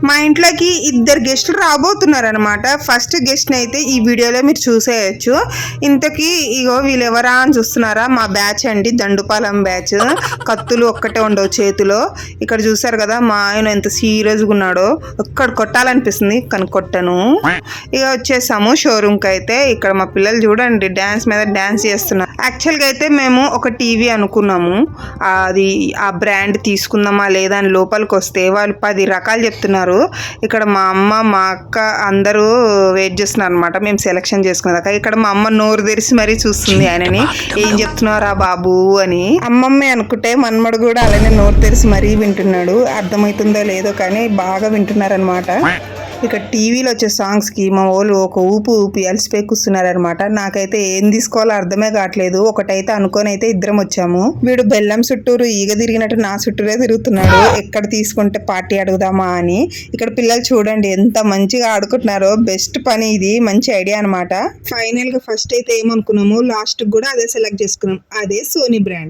మా ఇంట్లోకి ఇద్దరు గెస్టులు రాబోతున్నారనమాట. ఫస్ట్ గెస్ట్ని అయితే ఈ వీడియోలో మీరు చూసేయచ్చు. ఇంతకీ ఇగో వీళ్ళు ఎవరా అని చూస్తున్నారా, మా బ్యాచ్ అండి, దండుపాలెం బ్యాచ్. కత్తులు ఒక్కటే ఉండవు చేతిలో. ఇక్కడ చూసారు కదా మా ఆయన ఎంత సీరియస్గా ఉన్నాడో, ఒక్కడ కొట్టాలనిపిస్తుంది కానీ కొట్టను. ఇక వచ్చేసాము షోరూమ్కి అయితే. ఇక్కడ మా పిల్లలు చూడండి డ్యాన్స్ మీద డ్యాన్స్ చేస్తున్నారు. యాక్చువల్గా అయితే మేము ఒక టీవీ అనుకున్నాము, అది ఆ బ్రాండ్ తీసుకుందామా లేదా అని లోపలికి వస్తే వాళ్ళు 10 రకాలు చెప్తున్నారు. ఇక్కడ మా అమ్మ మా అక్క అందరూ వెయిట్ చేస్తున్నారు అనమాట మేము సెలెక్షన్ చేసుకున్నాక. ఇక్కడ మా అమ్మ నోరు తెరిచి మరీ చూస్తుంది ఆయనని, ఏం చెప్తున్నారా బాబు అని. అమ్మమ్మే అనుకుంటే మన్మడు కూడా అలానే నోరు తెరిచి మరీ వింటున్నాడు. అర్థమవుతుందో లేదో కానీ బాగా వింటున్నారనమాట. ఇక టీవీలో వచ్చే సాంగ్స్కి మా వాళ్ళు ఒక ఊపు ఊపి అలసిపోయి కూర్చున్నారనమాట. నాకైతే ఏం తీసుకోవాలో అర్థమే కావట్లేదు. ఒకటైతే అనుకొని అయితే ఇద్దరం వచ్చాము. వీడు బెల్లం చుట్టూరు ఈగ తిరిగినట్టు నా చుట్టూరే తిరుగుతున్నాడు, ఎక్కడ తీసుకుంటే పార్టీ అడుగుదామా అని. ఇక్కడ పిల్లలు చూడండి ఎంత మంచిగా ఆడుకుంటున్నారో. బెస్ట్ పని ఇది, మంచి ఐడియా అనమాట. ఫైనల్ గా ఫస్ట్ అయితే ఏమనుకున్నాము, లాస్ట్ కూడా అదే సెలెక్ట్ చేసుకున్నాం, అదే సోనీ బ్రాండ్.